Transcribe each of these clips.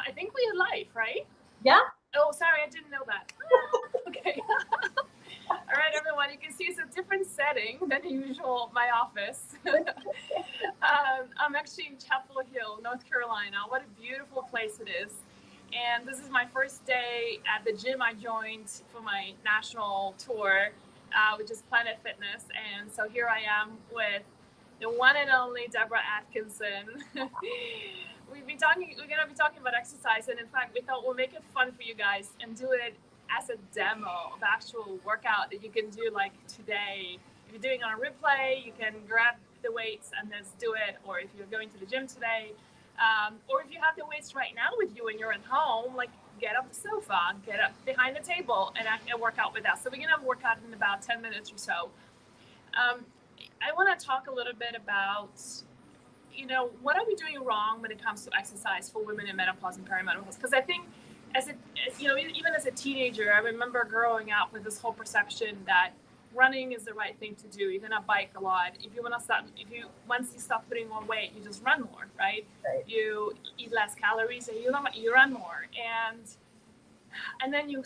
I think we are live, right? Yeah. Oh, sorry, I didn't know that. Okay. All right, everyone. You can see it's a different setting than usual. My office. I'm actually in Chapel Hill, North Carolina. What a beautiful place it is. And this is my first day at the gym I joined for my national tour, which is Planet Fitness. And so here I am with the one and only Debra Atkinson. We're gonna be talking about exercise, and in fact, we thought we'll make it fun for you guys and do it as a demo of actual workout that you can do like today. If you're doing it on a replay, you can grab the weights and just do it. Or if you're going to the gym today, or if you have the weights right now with you and you're at home, like get off the sofa, get up behind the table, and work out with us. So we're gonna work out in about 10 minutes or so. I want to talk a little bit about, what are we doing wrong when it comes to exercise for women in menopause and perimenopause? Because I think even as a teenager, I remember growing up with this whole perception that running is the right thing to do. You're going to bike a lot. Once you stop putting on weight, you just run more, right? You eat less calories and you run more. And then you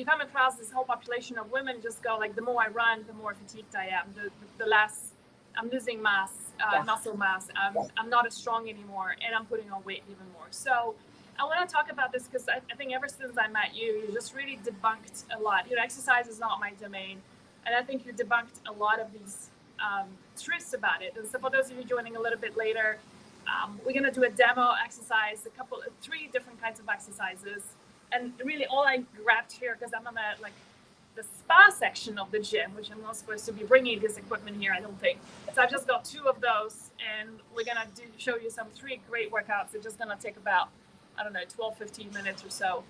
come across this whole population of women just go like, the more I run, the more fatigued I am, the less I'm losing muscle mass. I'm not as strong anymore, and I'm putting on weight even more. So I want to talk about this because I think ever since I met you, you just really debunked a lot. Exercise is not my domain, and I think you debunked a lot of these truths about it. And so for those of you joining a little bit later, we're going to do a demo exercise, 3 different kinds of exercises. And really all I grabbed here, because I'm on the spa section of the gym, which I'm not supposed to be bringing this equipment here, I don't think. So I've just got 2 of those, and we're going to show you 3 great workouts. They're just going to take about, 12, 15 minutes or so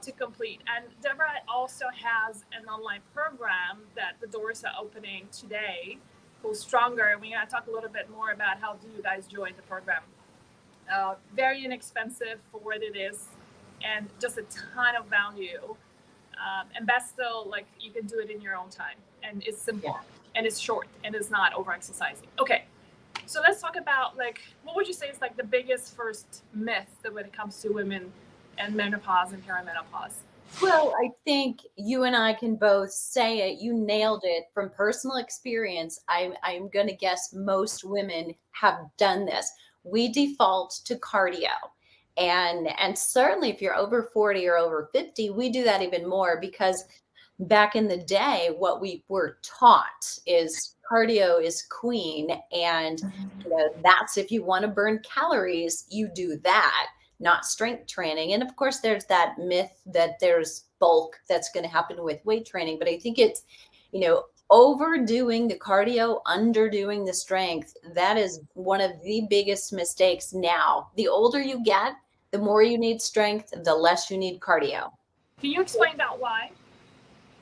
to complete. And Debra also has an online program that the doors are opening today called Stronger. And we're going to talk a little bit more about how do you guys join the program. Very inexpensive for what it is, and just a ton of value. And best still, you can do it in your own time, and it's simple, and it's short, and it's not over exercising. Okay, so let's talk about what would you say is the biggest first myth that when it comes to women and menopause and perimenopause? Well, I think you and I can both say it. You nailed it from personal experience. I'm going to guess most women have done this. We default to cardio. And certainly if you're over 40 or over 50, we do that even more, because back in the day, what we were taught is cardio is queen. And that's if you want to burn calories, you do that, not strength training. And of course, there's that myth that there's bulk that's going to happen with weight training. But I think it's, overdoing the cardio, underdoing the strength. That is one of the biggest mistakes now. The older you get, the more you need strength, the less you need cardio. Can you explain that why?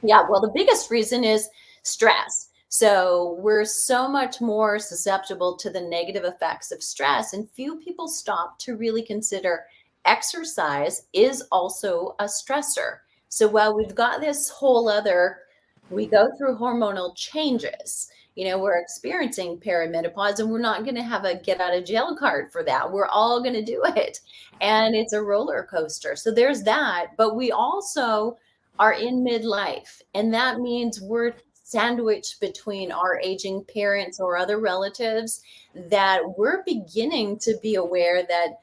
Yeah, well, the biggest reason is stress. So we're so much more susceptible to the negative effects of stress, and few people stop to really consider exercise is also a stressor. So while we've got this whole we go through hormonal changes. We're experiencing perimenopause, and we're not going to have a get out of jail card for that. We're all going to do it. And it's a roller coaster. So there's that. But we also are in midlife. And that means we're sandwiched between our aging parents or other relatives, that we're beginning to be aware that,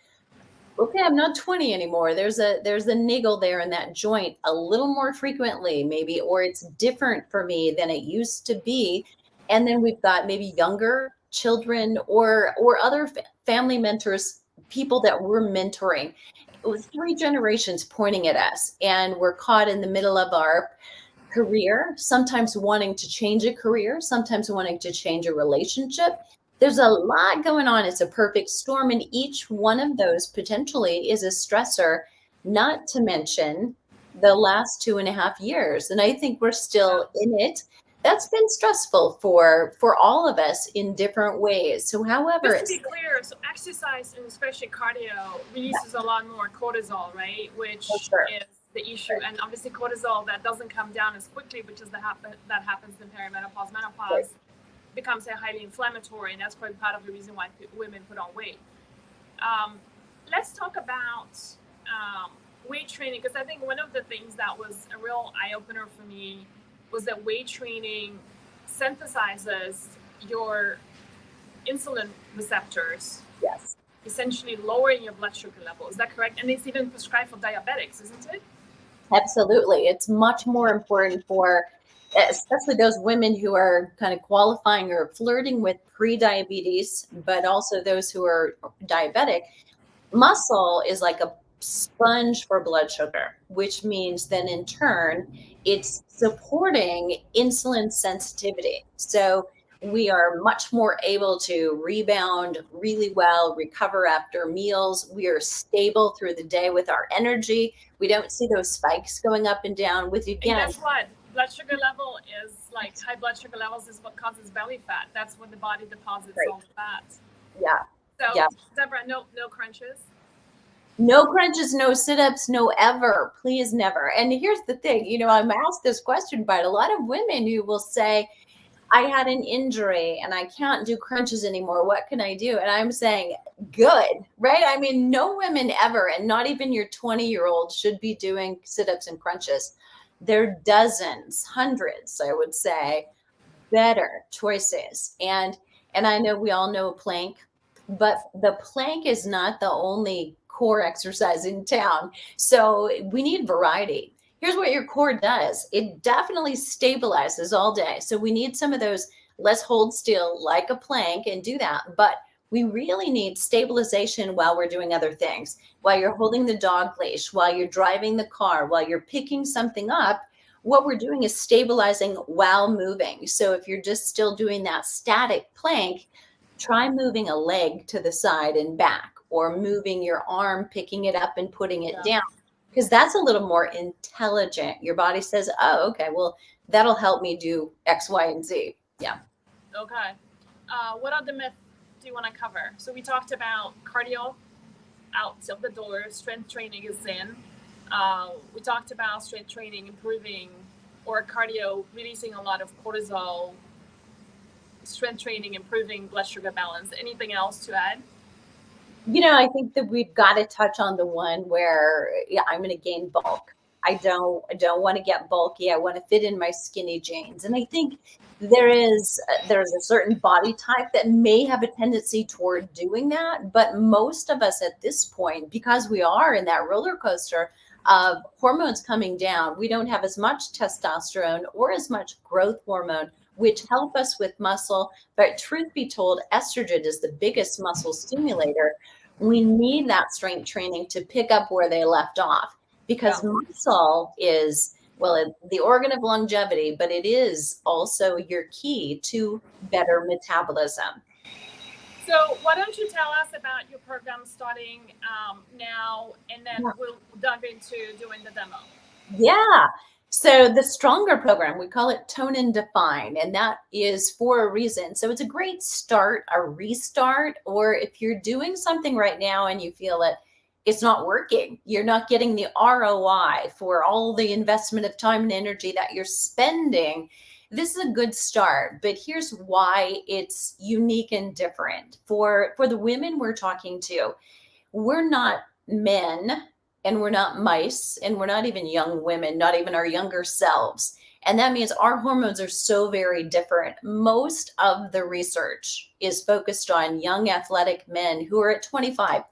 okay, I'm not 20 anymore. There's a niggle there in that joint a little more frequently, maybe, or it's different for me than it used to be. And then we've got maybe younger children or other family mentors, people that we're mentoring. It was 3 generations pointing at us, and we're caught in the middle of our career, sometimes wanting to change a career, sometimes wanting to change a relationship. There's a lot going on. It's a perfect storm. And each one of those potentially is a stressor, not to mention the last 2.5 years. And I think we're still in it. That's been stressful for all of us in different ways. So however, just to be clear, so exercise and especially cardio releases a lot more cortisol, right? Which is the issue. And obviously cortisol that doesn't come down as quickly, which is that happens in perimenopause. Menopause becomes a highly inflammatory, and that's probably part of the reason why women put on weight. let's talk about weight training, because I think one of the things that was a real eye-opener for me was that weight training synthesizes your insulin receptors, Yes. essentially lowering your blood sugar level. Is that correct? And it's even prescribed for diabetics, isn't it? Absolutely. It's much more important for especially those women who are kind of qualifying or flirting with pre-diabetes, but also those who are diabetic. Muscle is like a sponge for blood sugar, which means then in turn, it's supporting insulin sensitivity. So we are much more able to rebound really well, recover after meals. We are stable through the day with our energy. We don't see those spikes going up and down with, And again, guess what? Blood sugar level is like high blood sugar levels is what causes belly fat. That's when the body deposits right. all the fat. Yeah. So, Yeah. Debra, no crunches. No crunches, no sit-ups, no ever, please never. And here's the thing, I'm asked this question by a lot of women who will say, I had an injury and I can't do crunches anymore. What can I do? And I'm saying, good, right? I mean, no women ever, and not even your 20-year-old should be doing sit-ups and crunches. There are dozens, hundreds, I would say, better choices. And I know we all know plank, but the plank is not the only core exercise in town. So we need variety. Here's what your core does. It definitely stabilizes all day. So we need some of those, let's hold still like a plank and do that. But we really need stabilization while we're doing other things, while you're holding the dog leash, while you're driving the car, while you're picking something up. What we're doing is stabilizing while moving. So if you're just still doing that static plank, try moving a leg to the side and back, or moving your arm, picking it up and putting it down, because that's a little more intelligent. Your body says, oh, okay, well, that'll help me do X, Y, and Z. Yeah. Okay. What other myth do you want to cover? So we talked about cardio out of the door, strength training is in. We talked about strength training improving, or cardio releasing a lot of cortisol, strength training improving blood sugar balance. Anything else to add? I think that we've got to touch on the one where, yeah, I'm going to gain bulk. I don't want to get bulky. I want to fit in my skinny jeans. And I think there's a certain body type that may have a tendency toward doing that. But most of us at this point, because we are in that roller coaster of hormones coming down, we don't have as much testosterone or as much growth hormone, which help us with muscle. But truth be told, estrogen is the biggest muscle stimulator. We need that strength training to pick up where they left off, because muscle is, well, the organ of longevity, but it is also your key to better metabolism. So why don't you tell us about your program starting now, and then we'll dive into doing the demo. Yeah. So the Stronger program, we call it Tone and Define, and that is for a reason. So it's a great start, a restart, or if you're doing something right now and you feel that it's not working, you're not getting the ROI for all the investment of time and energy that you're spending, this is a good start. But here's why it's unique and different. For the women we're talking to, we're not men, and we're not mice, and we're not even young women, not even our younger selves. And that means our hormones are so very different. Most of the research is focused on young athletic men who are at 25,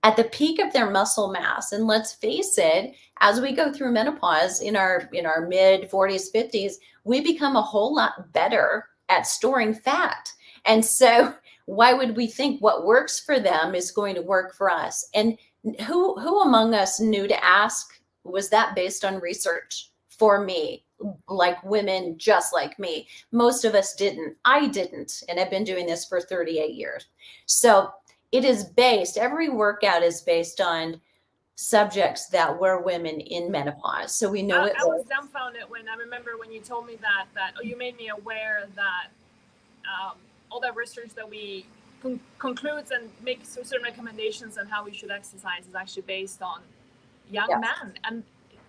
at the peak of their muscle mass. And let's face it, as we go through menopause in our mid 40s, 50s, we become a whole lot better at storing fat. And so why would we think what works for them is going to work for us? And who among us knew to ask, was that based on research for me? Like women just like me. Most of us didn't. I didn't. And I've been doing this for 38 years. So it is based, every workout is based on subjects that were women in menopause. So we know I was dumbfounded when I remember when you told me that you made me aware that all the research that we concludes and makes certain recommendations on how we should exercise is actually based on young men. And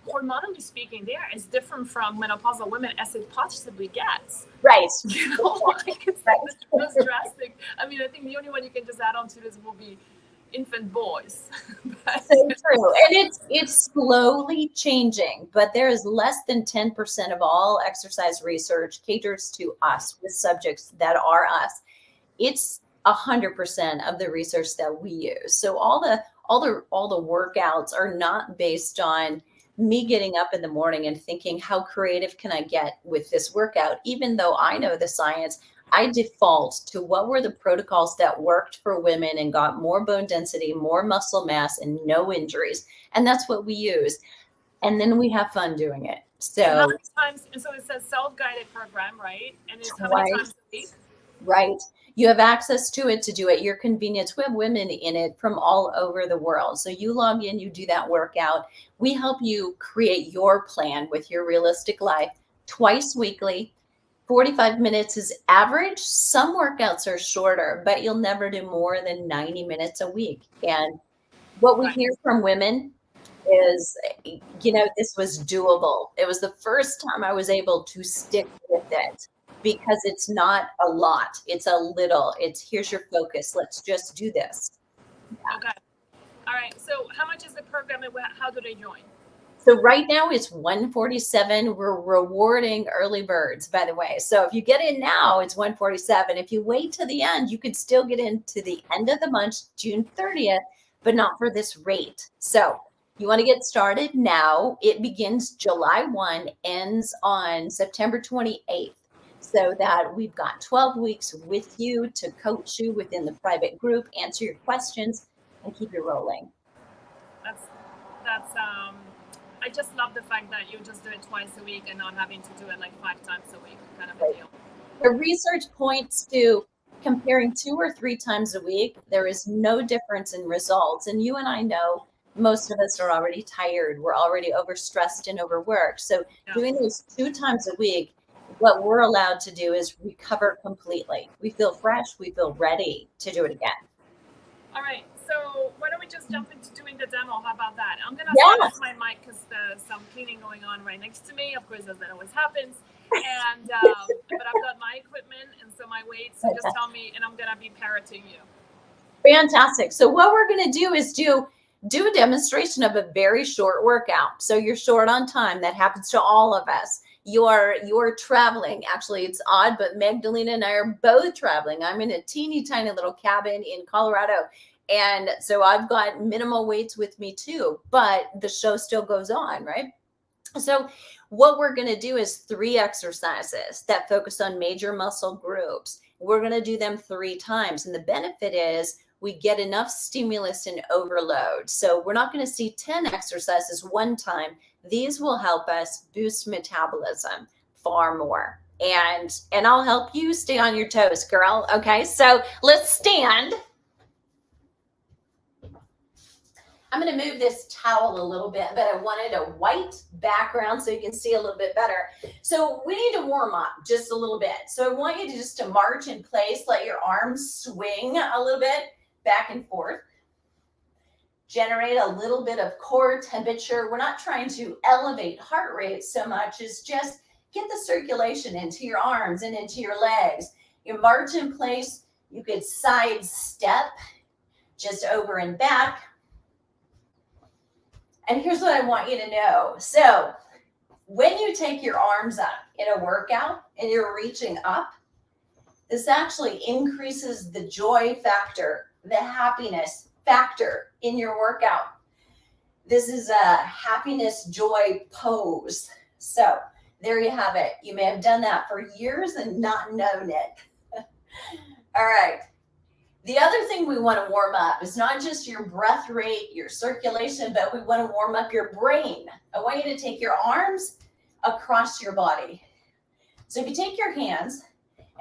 hormonally speaking, they are as different from menopausal women as it possibly gets. Right. Like it's drastic. I mean, I think the only one you can just add on to this will be infant boys. But, So true. And it's slowly changing, but there is less than 10% of all exercise research caters to us with subjects that are us. It's 100% of the research that we use. So all the workouts are not based on me getting up in the morning and thinking, how creative can I get with this workout? Even though I know the science, I default to what were the protocols that worked for women and got more bone density, more muscle mass, and no injuries. And that's what we use. And then we have fun doing it. and how So many times? And so it's a self-guided program, right? And it's how many times twice, a week? right? You have access to it to do at your convenience. We have women in it from all over the world. So you log in, you do that workout. We help you create your plan with your realistic life twice weekly. 45 minutes is average. Some workouts are shorter, but you'll never do more than 90 minutes a week. And what we Right. hear from women is, this was doable. It was the first time I was able to stick with it because it's not a lot. It's a little. It's here's your focus. Let's just do this. Okay. All right. So how much is the program and how do they join? So right now it's $147. We're rewarding early birds, by the way. So if you get in now, it's $147. If you wait to the end, you could still get into the end of the month, June 30th, but not for this rate. So you want to get started now. It begins July 1, ends on September 28th. So that we've got 12 weeks with you to coach you within the private group, answer your questions, and keep you rolling. That's I just love the fact that you just do it twice a week and not having to do it like 5 times a week, kind of a deal. The research points to comparing 2 or 3 times a week. There is no difference in results. And you and I know most of us are already tired. We're already overstressed and overworked. So doing this 2 times a week, what we're allowed to do is recover completely. We feel fresh. We feel ready to do it again. All right. So why don't we just jump into doing the demo? How about that? I'm going to silence my mic because there's some cleaning going on right next to me. Of course, as that always happens. And but I've got my equipment and so my weights. So just tell me, and I'm going to be parroting you. Fantastic. So what we're going to do is do a demonstration of a very short workout. So you're short on time. That happens to all of us. You're traveling. Actually, it's odd, but Magdalena and I are both traveling. I'm in a teeny tiny little cabin in Colorado. And so I've got minimal weights with me too, but the show still goes on, right? So what we're going to do is 3 exercises that focus on major muscle groups. We're going to do them 3 times. And the benefit is we get enough stimulus and overload. So we're not going to see 10 exercises one time. These will help us boost metabolism far more. And I'll help you stay on your toes, girl. Okay, so let's stand. I'm going to move this towel a little bit, but I wanted a white background so you can see a little bit better. So we need to warm up just a little bit. So I want you to just march in place, let your arms swing a little bit back and forth. Generate a little bit of core temperature. We're not trying to elevate heart rate so much as just get the circulation into your arms and into your legs. You march in place. You could side step just over and back. And here's what I want you to know. So when you take your arms up in a workout and you're reaching up, this actually increases the joy factor, the happiness factor in your workout. This is a happiness joy pose. So there you have it. You may have done that for years and not known it. All right. The other thing we want to warm up is not just your breath rate, your circulation, but we want to warm up your brain. I want you to take your arms across your body. So if you take your hands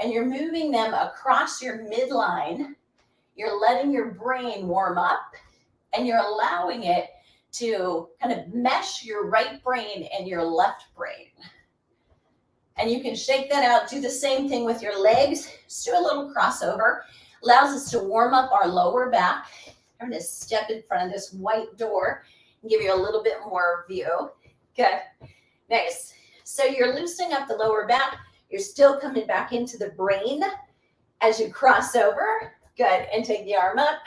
and you're moving them across your midline, you're letting your brain warm up and you're allowing it to kind of mesh your right brain and your left brain. And you can shake that out. Do the same thing with your legs. Just do a little crossover. Allows us to warm up our lower back. I'm going to step in front of this white door and give you a little bit more view. Good. Nice. So you're loosening up the lower back. You're still coming back into the brain as you cross over. Good. And take the arm up.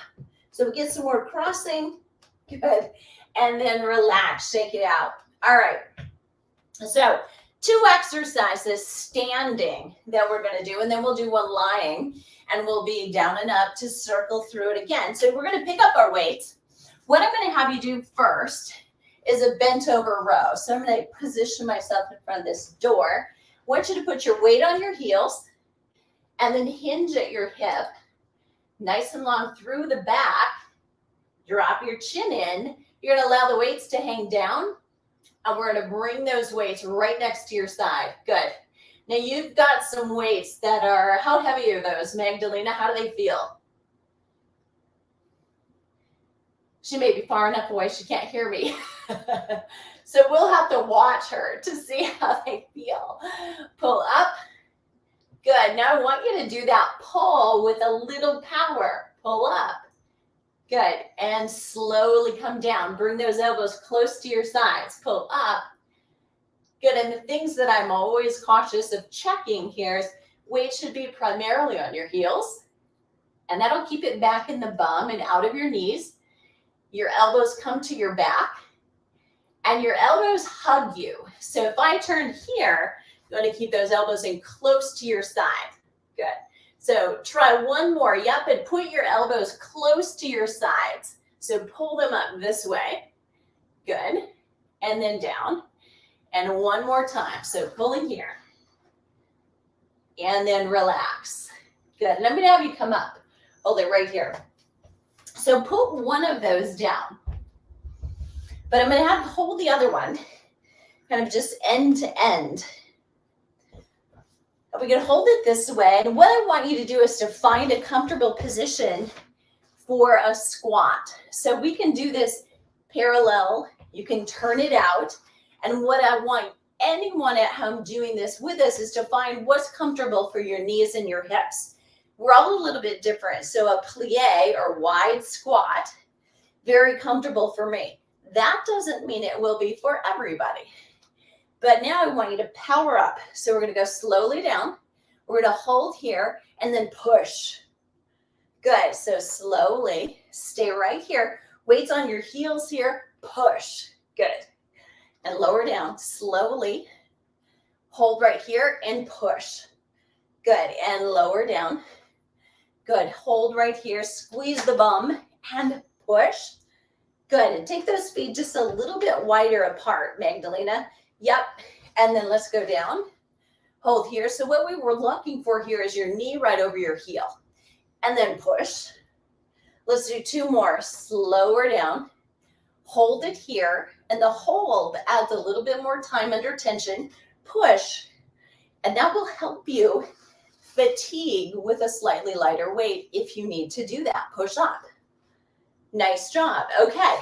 So we get some more crossing. Good. And then relax, shake it out. All right. So 2 exercises standing that we're going to do, and then we'll do one lying, and we'll be down and up to circle through it again. So we're going to pick up our weights. What I'm going to have you do first is a bent over row. So I'm going to position myself in front of this door. I want you to put your weight on your heels and then hinge at your hip, nice and long through the back. Drop your chin in. You're going to allow the weights to hang down, and we're going to bring those weights right next to your side. Good. Now you've got some weights that are, how heavy are those, Magdalena? How do they feel? She may be far enough away she can't hear me. So we'll have to watch her to see how they feel. Pull up. Good. Now I want you to do that pull with a little power. Pull up. Good. And slowly come down. Bring those elbows close to your sides. Pull up. Good. And the things that I'm always cautious of checking here is weight should be primarily on your heels. And that'll keep it back in the bum and out of your knees. Your elbows come to your back. And your elbows hug you. So if I turn here, you want to keep those elbows in close to your side. Good. So try one more. Yep, and put your elbows close to your sides. So pull them up this way. Good. And then down. And one more time. So pulling here. And then relax. Good. And I'm going to have you come up. Hold it right here. So put one of those down. But I'm going to have to hold the other one, kind of just end to end. We're going to hold it this way. And what I want you to do is to find a comfortable position for a squat. So we can do this parallel. You can turn it out. And what I want anyone at home doing this with us is to find what's comfortable for your knees and your hips. We're all a little bit different. So a plie or wide squat, very comfortable for me. That doesn't mean it will be for everybody. But now I want you to power up. So we're going to go slowly down. We're going to hold here and then push. Good. So slowly stay right here. Weights on your heels here. Push. Good. And lower down slowly. Hold right here and push. Good. And lower down. Good. Hold right here. Squeeze the bum and push. Good. And take those feet just a little bit wider apart, Magdalena. Yep. And then let's go down. Hold here. So what we were looking for here is your knee right over your heel. And then push. Let's do 2 more. Slower down. Hold it here. And the hold adds a little bit more time under tension. Push. And that will help you fatigue with a slightly lighter weight if you need to do that. Push up. Nice job. Okay,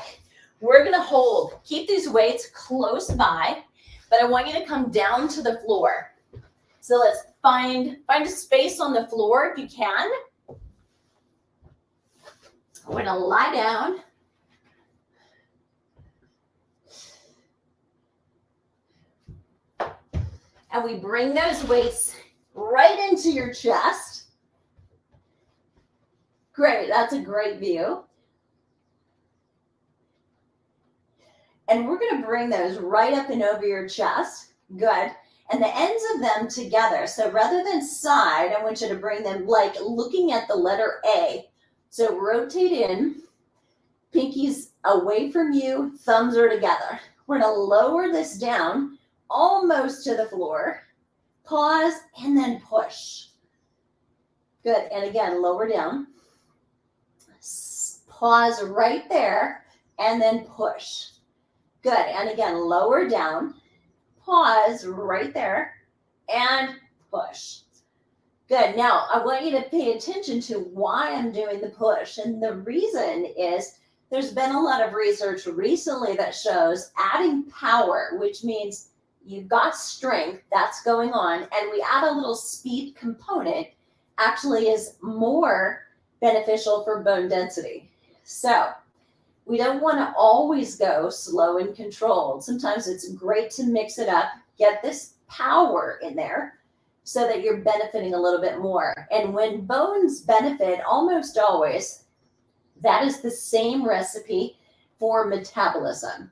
we're going to hold. Keep these weights close by, but I want you to come down to the floor. So let's find a space on the floor if you can. We're going to lie down. And we bring those weights right into your chest. Great, that's a great view. And we're going to bring those right up and over your chest. Good. And the ends of them together. So rather than side, I want you to bring them like looking at the letter A. So rotate in, pinkies away from you, thumbs are together. We're going to lower this down almost to the floor. Pause and then push. Good. And again, lower down. Pause right there and then push. Good. And again, lower down, pause right there, and push. Good. Now, I want you to pay attention to why I'm doing the push. And the reason is there's been a lot of research recently that shows adding power, which means you've got strength that's going on, and we add a little speed component, actually is more beneficial for bone density. So we don't want to always go slow and controlled. Sometimes it's great to mix it up, get this power in there so that you're benefiting a little bit more. And when bones benefit, almost always, That is the same recipe for metabolism.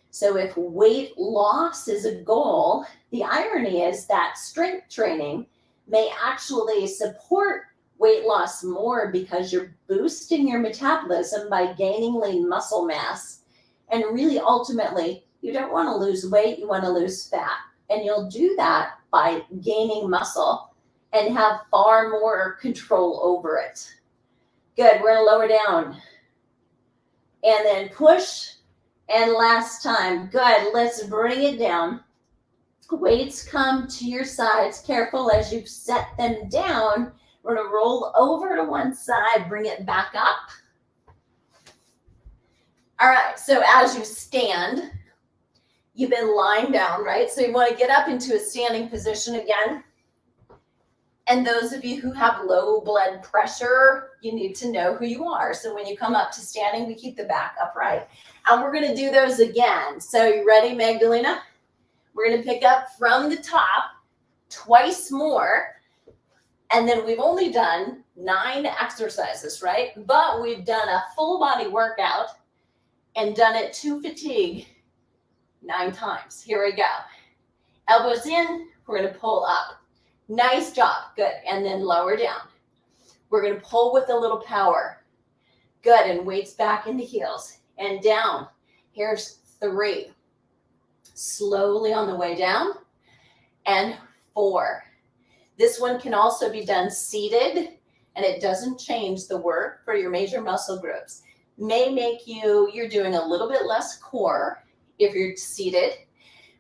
So if weight loss is a goal, the irony is that strength training may actually support weight loss more because you're boosting your metabolism by gaining lean muscle mass. And really, ultimately, you don't want to lose weight, you want to lose fat. And you'll do that by gaining muscle and have far more control over it. Good, we're gonna lower down. And then push. And last time, good, let's bring it down. Weights come to your sides. Careful as you set them down. We're gonna roll over to one side, bring it back up. All right, so as you stand, you've been lying down, right? So you wanna get up into a standing position again. And those of you who have low blood pressure, you need to know who you are. So when you come up to standing, we keep the back upright. And we're gonna do those again. So you ready, Magdalena? We're gonna pick up from the top twice more. And then we've only done 9 exercises, right? But we've done a full body workout and done it to fatigue 9 times. Here we go. Elbows in, we're gonna pull up. Nice job, good. And then lower down. We're gonna pull with a little power. Good, and weights back into heels. And down, here's 3. Slowly on the way down, and 4. This one can also be done seated, and it doesn't change the work for your major muscle groups. May make you're doing a little bit less core if you're seated,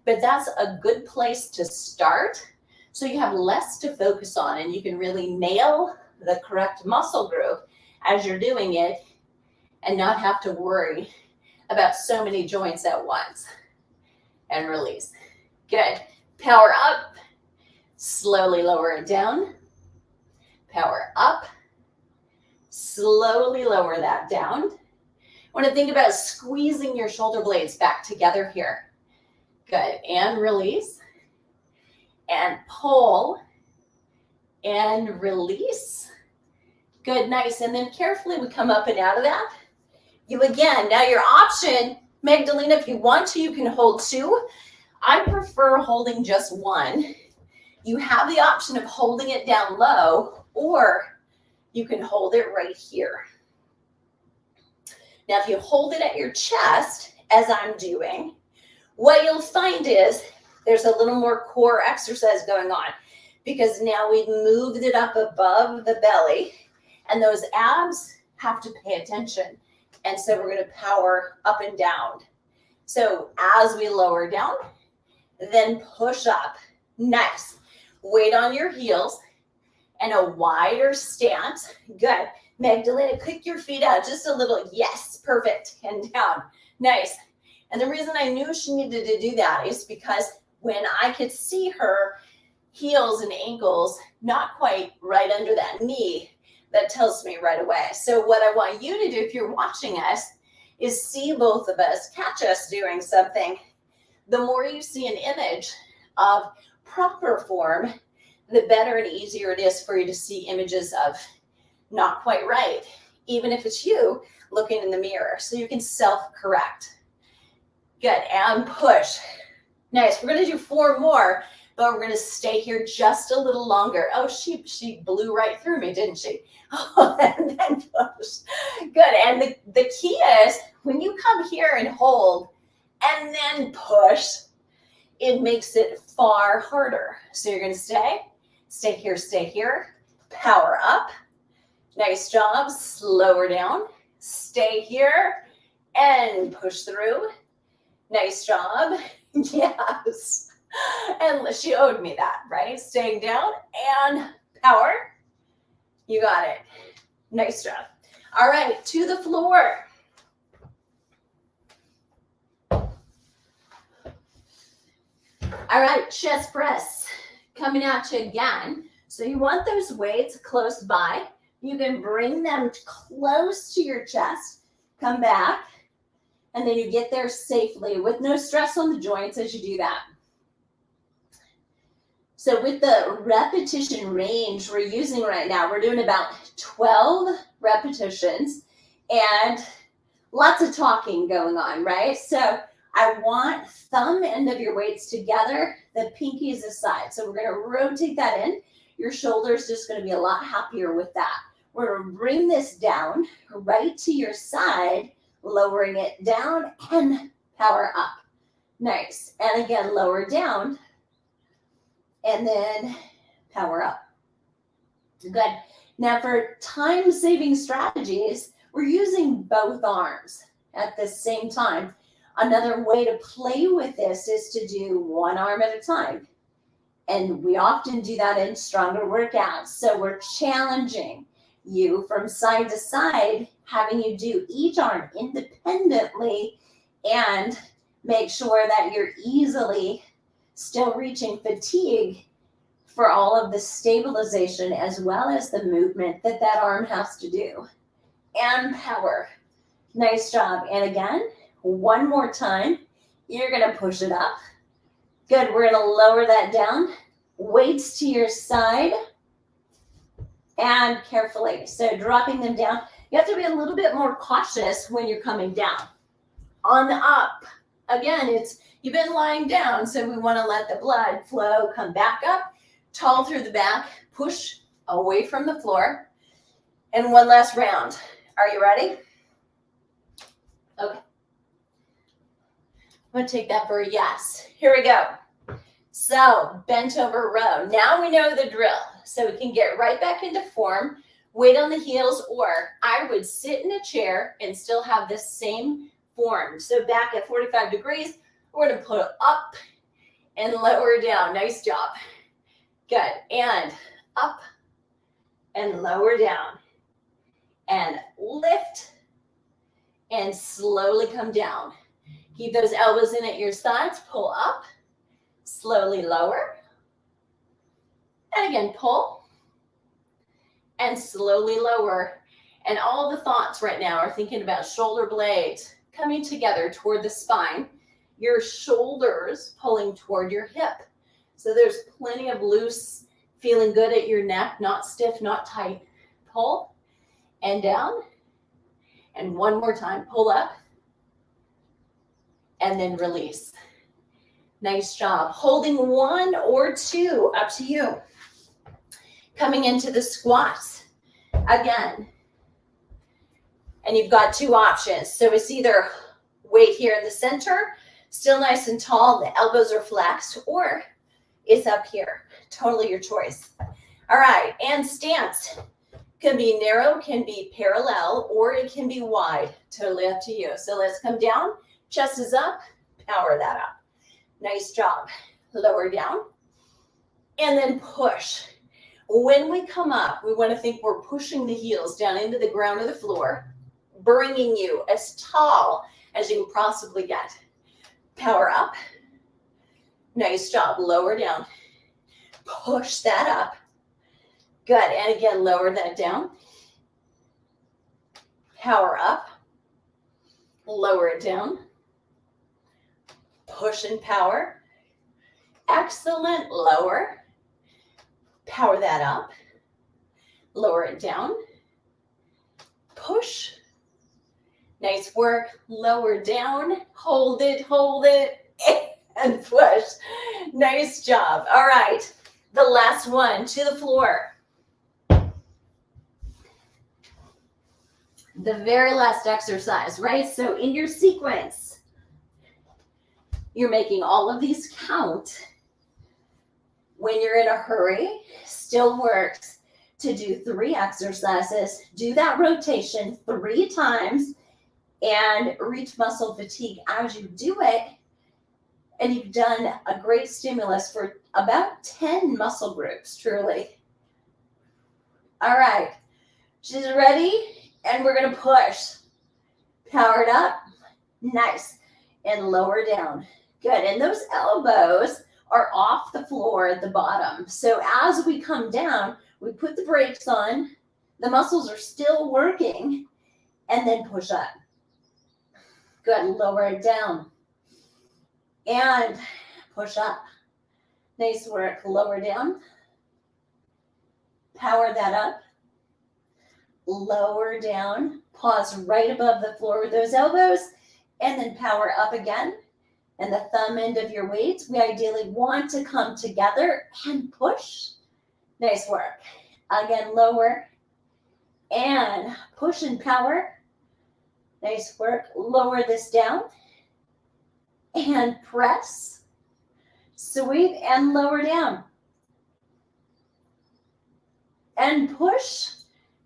but that's a good place to start. So you have less to focus on and you can really nail the correct muscle group as you're doing it and not have to worry about so many joints at once. And release. Good. Power up. Slowly lower it down. Power up. Slowly lower that down. I want to think about squeezing your shoulder blades back together here. Good. And release. And pull and release. Good, nice. And then carefully we come up and out of that. You again, now your option, Magdalena, if you want to, you can hold 2. I prefer holding just 1. You have the option of holding it down low, or you can hold it right here. Now, if you hold it at your chest, as I'm doing, what you'll find is there's a little more core exercise going on because now we've moved it up above the belly and those abs have to pay attention. And so we're going to power up and down. So as we lower down, then push up. Nice. Weight on your heels and a wider stance. Good. Magdalena, kick your feet out just a little. Yes, perfect. And down. Nice. And the reason I knew she needed to do that is because when I could see her heels and ankles not quite right under that knee, that tells me right away. So what I want you to do if you're watching us is see both of us, catch us doing something. The more you see an image of proper form, the better and easier it is for you to see images of not quite right, even if it's you looking in the mirror. So you can self-correct. Good, and push. Nice, we're gonna do 4 more, but we're gonna stay here just a little longer. Oh, she blew right through me, didn't she? Oh, and then push. Good, and the key is when you come here and hold and then push, it makes it far harder. So you're gonna stay here, power up. Nice job, slower down, stay here and push through. Nice job. Yes. And she owed me that, right? Staying down and power. You got it. Nice job. All right, to the floor. All right, chest press. Coming at you again. So you want those weights close by. You can bring them close to your chest. Come back. And then you get there safely with no stress on the joints as you do that. So with the repetition range we're using right now, we're doing about 12 repetitions and lots of talking going on, right? So I want thumb end of your weights together, the pinkies aside. So we're going to rotate that in. Your shoulder's just going to be a lot happier with that. We're going to bring this down right to your side, lowering it down and power up. Nice. And again, lower down and then power up. Good. Now for time-saving strategies, we're using both arms at the same time. Another way to play with this is to do one arm at a time. And we often do that in stronger workouts. So we're challenging you from side to side, having you do each arm independently and make sure that you're easily still reaching fatigue for all of the stabilization as well as the movement that that arm has to do. And power. Nice job. And again, one more time. You're going to push it up. Good. We're going to lower that down. Weights to your side. And carefully. So dropping them down. You have to be a little bit more cautious when you're coming down. On the up. Again, you've been lying down, so we want to let the blood flow, come back up, tall through the back, push away from the floor. And one last round. Are you ready? Okay. I'm going to take that for a yes. Here we go. So, bent over row. Now we know the drill. So we can get right back into form, weight on the heels, or I would sit in a chair and still have this same form. So back at 45 degrees, we're going to put up and lower down. Nice job. Good. And up and lower down. And lift and slowly come down. Keep those elbows in at your sides. Pull up, slowly lower. And again, pull and slowly lower. And all the thoughts right now are thinking about shoulder blades coming together toward the spine, your shoulders pulling toward your hip. So there's plenty of loose, feeling good at your neck, not stiff, not tight. Pull and down. And one more time, pull up and then release. Nice job. Holding one or two, up to you. Coming into the squats again. And you've got two options. So it's either weight here in the center, still nice and tall, the elbows are flexed, or it's up here. Totally your choice. All right, and stance. Can be narrow, can be parallel, or it can be wide. Totally up to you. So let's come down. Chest is up. Power that up. Nice job. Lower down. And then push. When we come up, we want to think we're pushing the heels down into the ground or the floor, bringing you as tall as you can possibly get. Power up. Nice job. Lower down. Push that up. Good. And again, lower that down. Power up. Lower it down. Push and power. Excellent. Lower. Power that up. Lower it down. Push. Nice work. Lower down. Hold it, and push. Nice job. All right. The last one, to the floor. The very last exercise, right? So in your sequence, you're making all of these count. When you're in a hurry, still works to do 3 exercises. Do that rotation 3 times and reach muscle fatigue as you do it. And you've done a great stimulus for about 10 muscle groups, truly. All right, she's ready. And we're going to push. Powered up. Nice. And lower down. Good. And those elbows are off the floor at the bottom. So as we come down, we put the brakes on. The muscles are still working. And then push up. Good. Lower it down. And push up. Nice work. Lower down. Power that up. lower down, pause right above the floor with those elbows, and then power up again. And the thumb end of your weight, we ideally want to come together and push. Nice work. Again, lower and push and power. Nice work. Lower this down and press. Sweep and lower down. And push.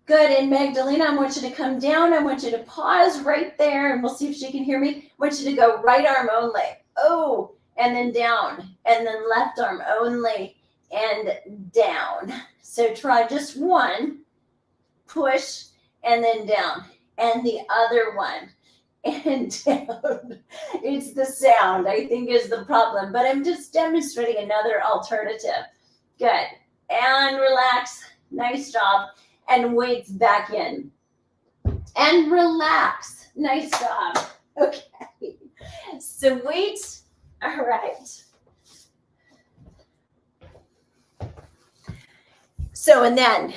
Good. And Magdalena, I want you to come down. I want you to pause right there, and we'll see if she can hear me. I want you to go right arm only. Oh, and then down, and then left arm only, and down. So try just one, push, and then down, and the other one, and down. It's the sound, I think, is the problem, but I'm just demonstrating another alternative. Good. And relax. Nice job. And weights back in. And relax. Nice job. Okay. So weights. All right. So, and then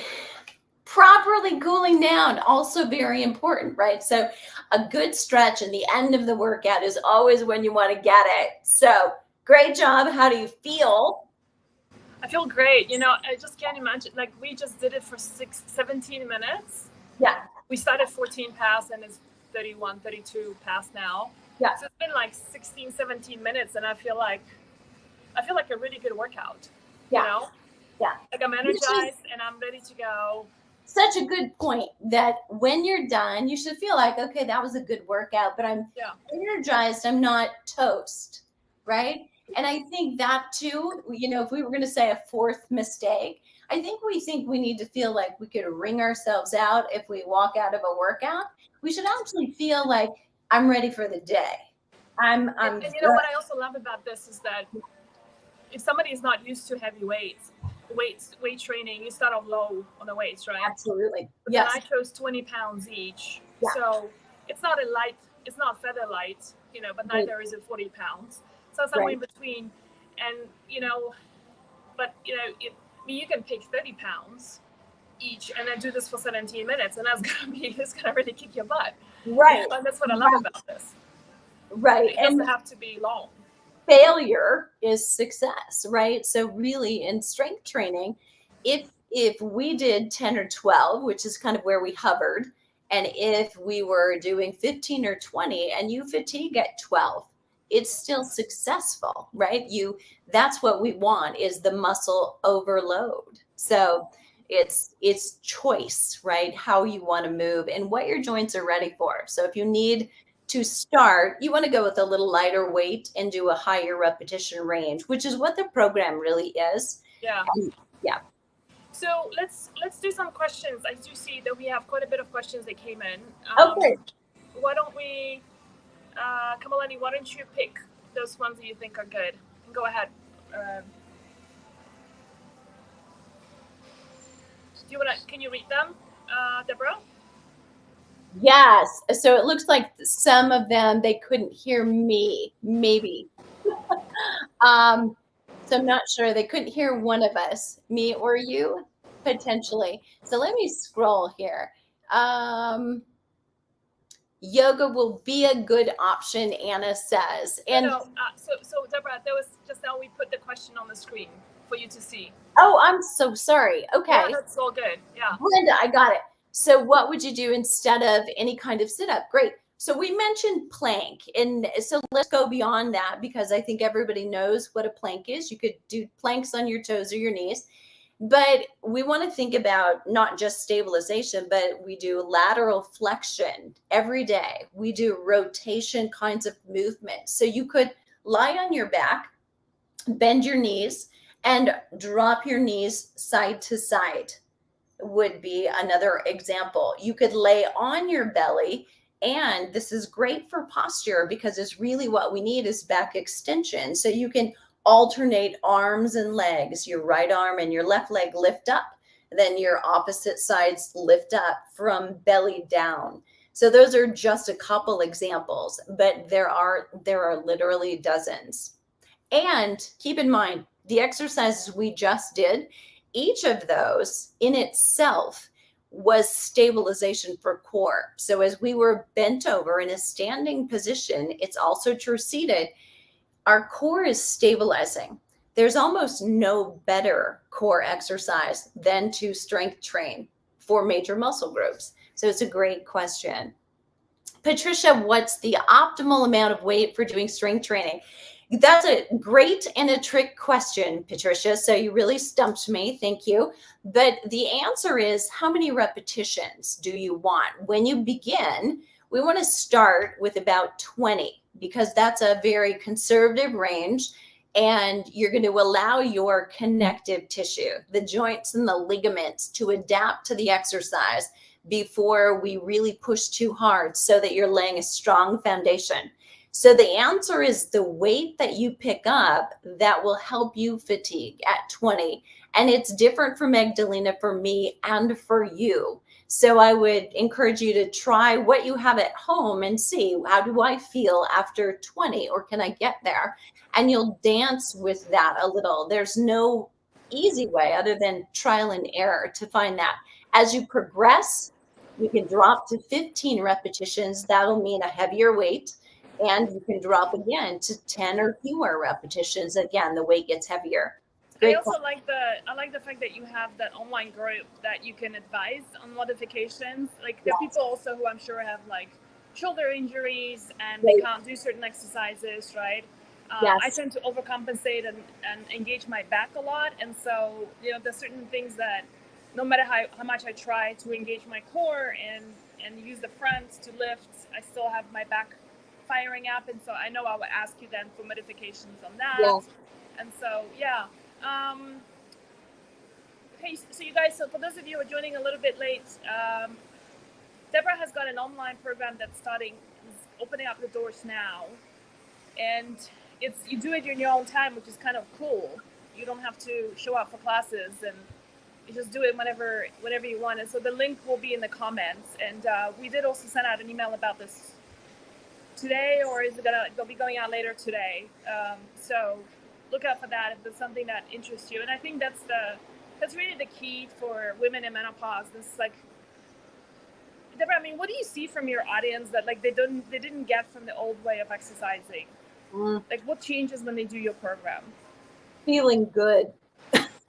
properly cooling down, also very important, right? So a good stretch in the end of the workout is always when you want to get it. So great job. How do you feel? I feel great. You know, I just can't imagine, like we just did it for 17 minutes. Yeah. We started 14 past and it's 31, 32 past now. Yeah. So it's been like 16, 17 minutes and I feel like a really good workout. Yeah. You know? Yeah. Like I'm energized and I'm ready to go. Such a good point that when you're done, you should feel like, okay, that was a good workout, but I'm energized. I'm not toast, right? And I think that too, you know, if we were going to say a fourth mistake, I think we need to feel like we could wring ourselves out if we walk out of a workout. We should actually feel like I'm ready for the day. And you know what I also love about this is that if somebody is not used to heavy weight training, you start off low on the weights, right? Absolutely. But yes. then I chose 20 pounds each. Yeah. So it's not feather light, you know, but neither is it 40 pounds. So somewhere in between. And, you know, but, you know, you can pick 30 pounds each and then do this for 17 minutes. And it's going to really kick your butt. Right. And that's what I love about this. Right. It doesn't have to be long. Failure is success, right? So really in strength training, if we did 10 or 12, which is kind of where we hovered, and if we were doing 15 or 20 and you fatigue at 12, it's still successful, right? That's what we want, is the muscle overload. So it's choice, right? How you want to move and what your joints are ready for. So if you need to start, you want to go with a little lighter weight and do a higher repetition range, which is what the program really is. Yeah. Yeah. So let's do some questions. I do see that we have quite a bit of questions that came in. Okay. Why don't we, Kamalani, why don't you pick those ones that you think are good? Go ahead. Can you read them, Debra? Yes. So it looks like some of them, they couldn't hear me, maybe. So I'm not sure. They couldn't hear one of us, me or you, potentially. So let me scroll here. Yoga will be a good option, Anna says. And so Debra, there was just now we put the question on the screen for you to see. Oh, I'm so sorry. Okay. Yeah, that's all good. Yeah. Linda, I got it. So what would you do instead of any kind of sit-up? Great. So we mentioned plank. And so let's go beyond that, because I think everybody knows what a plank is. You could do planks on your toes or your knees. But we want to think about not just stabilization, but we do lateral flexion every day. We do rotation kinds of movements. So you could lie on your back, bend your knees, and drop your knees side to side would be another example. You could lay on your belly, and this is great for posture because it's really what we need is back extension. So you can alternate arms and legs. Your right arm and your left leg lift up, then your opposite sides lift up from belly down. So those are just a couple examples, but there are literally dozens. And keep in mind, the exercises we just did, each of those in itself was stabilization for core. So as we were bent over in a standing position, it's also true seated, our core is stabilizing. There's almost no better core exercise than to strength train for major muscle groups. So it's a great question. Patricia, what's the optimal amount of weight for doing strength training? That's a great and a trick question, Patricia. So you really stumped me. Thank you. But the answer is, how many repetitions do you want? When you begin, we want to start with about 20 because that's a very conservative range. And you're going to allow your connective tissue, the joints and the ligaments, to adapt to the exercise before we really push too hard so that you're laying a strong foundation. So the answer is the weight that you pick up that will help you fatigue at 20. And it's different for Magdalena, for me, and for you. So I would encourage you to try what you have at home and see, how do I feel after 20, or can I get there? And you'll dance with that a little. There's no easy way other than trial and error to find that. As you progress, you can drop to 15 repetitions. That'll mean a heavier weight. And you can drop again to 10 or fewer repetitions. Again, the weight gets heavier. Great. I like the fact that you have that online group that you can advise on modifications. Like there are people also who I'm sure have like shoulder injuries and they can't do certain exercises, right? I tend to overcompensate and engage my back a lot. And so, there's certain things that no matter how much I try to engage my core and use the front to lift, I still have my back firing up. And so I know I would ask you then for modifications on that. Yeah. And so, hey, so you guys, for those of you who are joining a little bit late, Debra has got an online program that's opening up the doors now. And you do it in your own time, which is kind of cool. You don't have to show up for classes, and you just do it whenever you want. And so the link will be in the comments. And we did also send out an email about this today, or is it it'll be going out later today. So look out for that if there's something that interests you. And I think that's really the key for women in menopause. This Debra, I mean, what do you see from your audience that like they didn't get from the old way of exercising? Like what changes when they do your program? Feeling good.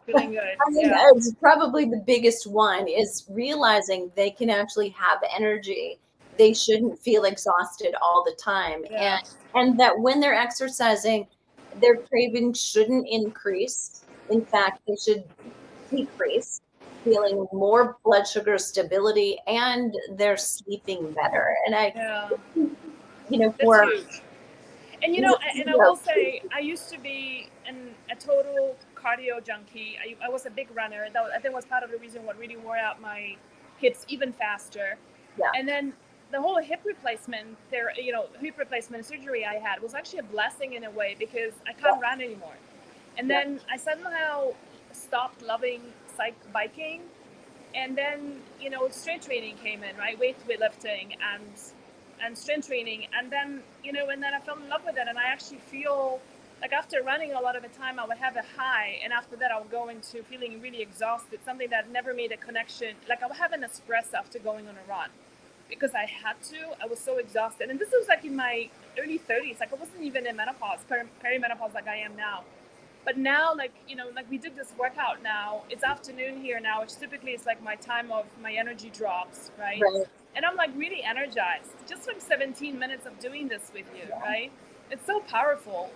Feeling good. I mean, it's probably the biggest one is realizing they can actually have energy. They shouldn't feel exhausted all the time. Yeah. And that when they're exercising, their cravings shouldn't increase. In fact, they should decrease, feeling more blood sugar stability, and they're sleeping better. And That's huge. And I will say, I used to be a total cardio junkie. I was a big runner. I think was part of the reason what really wore out my hips even faster. Yeah. And then the whole hip replacement surgery I had was actually a blessing in a way because I can't run anymore. And then I somehow stopped loving biking. And then, strength training came in, right? Weightlifting and strength training. And then, and then I fell in love with it. And I actually feel like after running a lot of the time, I would have a high. And after that, I would go into feeling really exhausted, something that never made a connection. Like I would have an espresso after going on a run because I had to. I was so exhausted. And this was like in my early 30s. Like I wasn't even in menopause, perimenopause like I am now. But now, like we did this workout now. It's afternoon here now, which typically is like my time of my energy drops, right? And I'm like really energized just from 17 minutes of doing this with you, right? It's so powerful.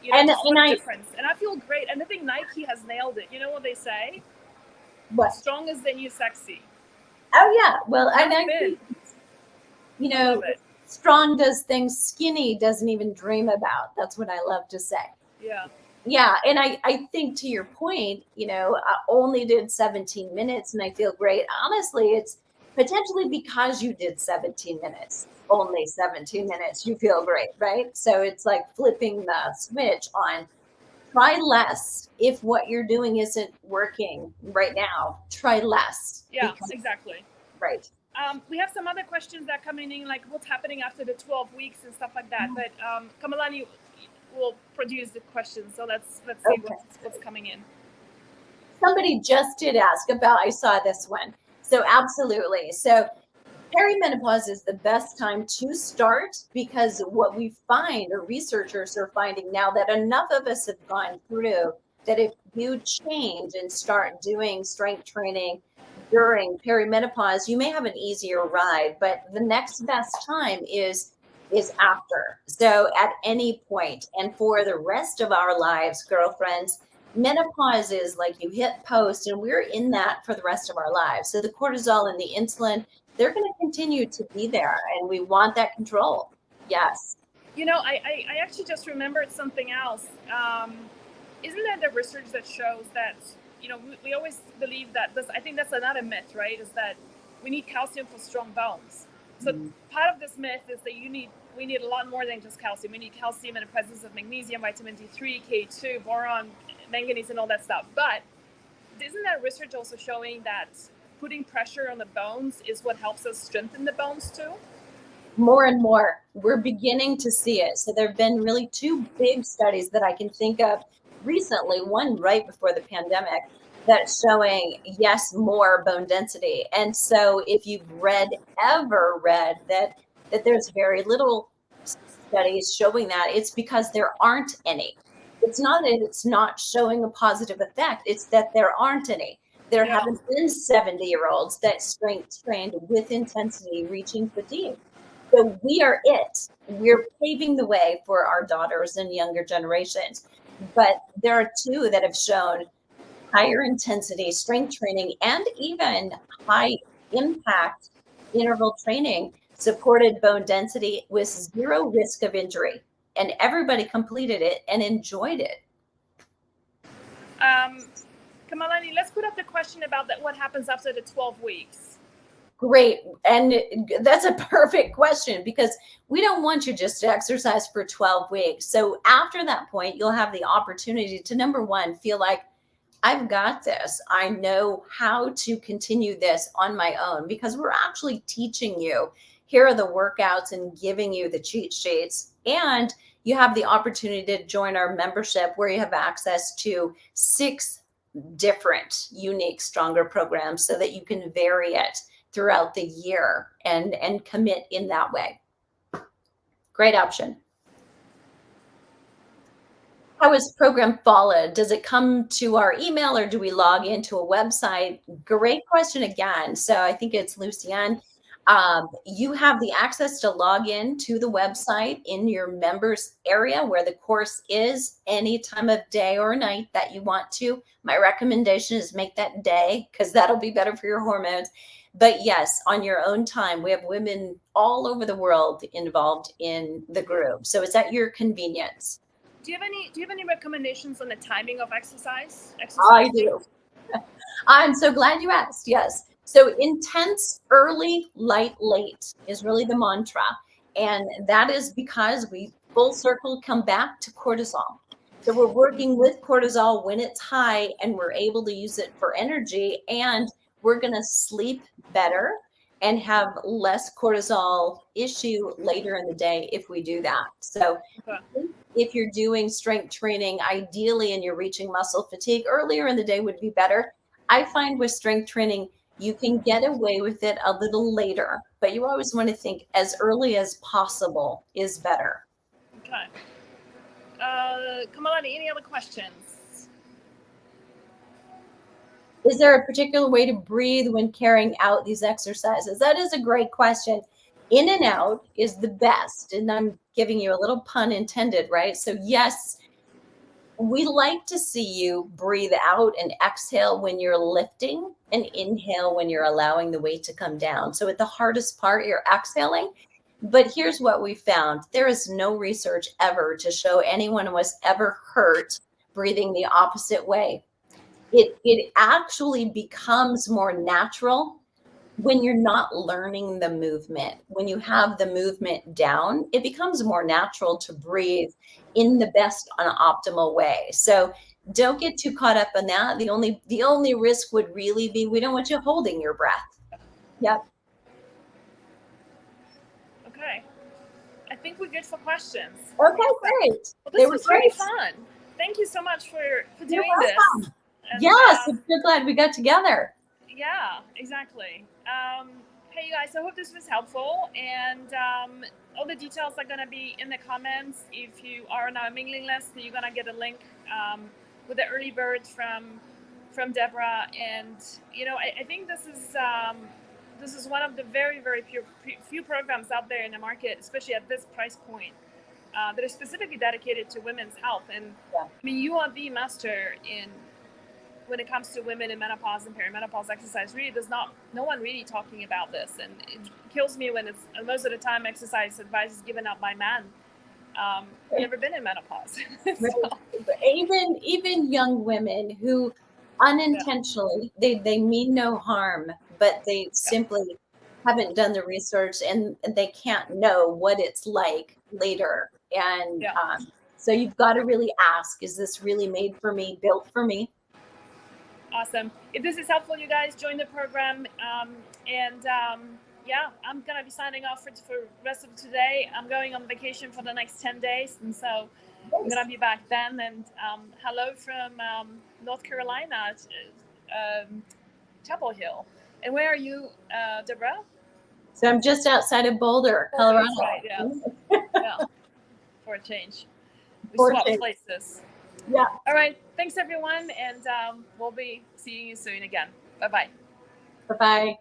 Difference. And I feel great. And I think Nike has nailed it. You know what they say? What? Strong is the new sexy. Oh yeah. Well, I think strong does things skinny doesn't even dream about. That's what I love to say. Yeah. Yeah. And I think to your point, I only did 17 minutes and I feel great. Honestly, it's potentially because you did 17 minutes, only 17 minutes, you feel great, right? So it's like flipping the switch on. Try less. If what you're doing isn't working right now, try less. Yeah, exactly. Right. We have some other questions that are coming in, like what's happening after the 12 weeks and stuff like that. But Kamalani will produce the questions. So let's see what's coming in. Somebody just did ask about, I saw this one. So absolutely. So perimenopause is the best time to start, because what we find, or researchers are finding now, that enough of us have gone through that if you change and start doing strength training during perimenopause, you may have an easier ride, but the next best time is after. So at any point, and for the rest of our lives, girlfriends, menopause is like you hit post, and we're in that for the rest of our lives. So the cortisol and the insulin, they're going to continue to be there, and we want that control. Yes. I actually just remembered something else. Isn't there the research that shows that, we always believe that this, I think that's another myth, right? Is that we need calcium for strong bones. So part of this myth is that we need a lot more than just calcium. We need calcium in the presence of magnesium, vitamin D3, K2, boron, manganese, and all that stuff. But isn't that research also showing that putting pressure on the bones is what helps us strengthen the bones too? More and more, we're beginning to see it. So there have been really two big studies that I can think of recently, one right before the pandemic, that's showing, yes, more bone density. And so if you've ever read that there's very little studies showing that, it's because there aren't any. It's not that it's not showing a positive effect, it's that there aren't any. There haven't been 70-year-olds that strength trained with intensity reaching fatigue. So we are it. We're paving the way for our daughters and younger generations. But there are two that have shown higher intensity strength training and even high impact interval training supported bone density with zero risk of injury. And everybody completed it and enjoyed it. Kamalani, let's put up the question about what happens after the 12 weeks. Great. And that's a perfect question, because we don't want you just to exercise for 12 weeks. So after that point, you'll have the opportunity to, number one, feel like, I've got this. I know how to continue this on my own, because we're actually teaching you, here are the workouts, and giving you the cheat sheets. And you have the opportunity to join our membership, where you have access to 6 different unique stronger programs, so that you can vary it throughout the year and commit in that way. Great option. How is program followed? Does it come to our email, or do we log into a website? Great question again. So I think it's Lucienne. You have the access to log in to the website in your members area where the course is, any time of day or night that you want to. My recommendation is make that day, because that'll be better for your hormones. But yes, on your own time. We have women all over the world involved in the group, so it's at your convenience. Do you have any recommendations on the timing of exercise? I do. I'm so glad you asked. Yes. So intense, early, light, late is really the mantra. And that is because we full circle come back to cortisol. So we're working with cortisol when it's high, and we're able to use it for energy, and we're going to sleep better and have less cortisol issue later in the day if we do that. So if you're doing strength training, ideally, and you're reaching muscle fatigue, earlier in the day would be better. I find with strength training, you can get away with it a little later, but you always want to think as early as possible is better. Okay. Kamalani, any other questions? Is there a particular way to breathe when carrying out these exercises? That is a great question. In and out is the best. And I'm giving you a little pun intended, right? So yes, we like to see you breathe out and exhale when you're lifting, and inhale when you're allowing the weight to come down. So at the hardest part, you're exhaling. But here's what we found. There is no research ever to show anyone was ever hurt breathing the opposite way. It actually becomes more natural when you're not learning the movement. When you have the movement down, it becomes more natural to breathe in the best and optimal way. So don't get too caught up in that. The only risk would really be, we don't want you holding your breath. Yep. Okay. I think we're good for questions. Okay, great. Well, this was really fun. Thank you so much for doing this. And, yes, I'm so glad we got together. Yeah, exactly. Hey, you guys, I hope this was helpful. And all the details are going to be in the comments. If you are on our mailing list, you're going to get a link with the early bird from Debra. And, you know, I think this is one of the very, very few programs out there in the market, especially at this price point, that is specifically dedicated to women's health. And Yeah. I mean, you are the master in when it comes to women in menopause and perimenopause exercise. Really, no one really talking about this, and it kills me when it's most of the time exercise advice is given out by men who've never been in menopause. So, Even young women who unintentionally, they mean no harm, but they simply haven't done the research, and they can't know what it's like later. And yeah. so you've got to really ask, is this really made for me, built for me? Awesome. If this is helpful, you guys join the program. Yeah, I'm going to be signing off for the rest of today. I'm going on vacation for the next 10 days. And so I'm going to be back then. And hello from North Carolina, Chapel Hill. And where are you, Debra? So I'm just outside of Boulder, Colorado. That's right, yeah. Yeah. For a change. We swap places. Yeah. All right. Thanks, everyone. And we'll be seeing you soon again. Bye-bye. Bye-bye.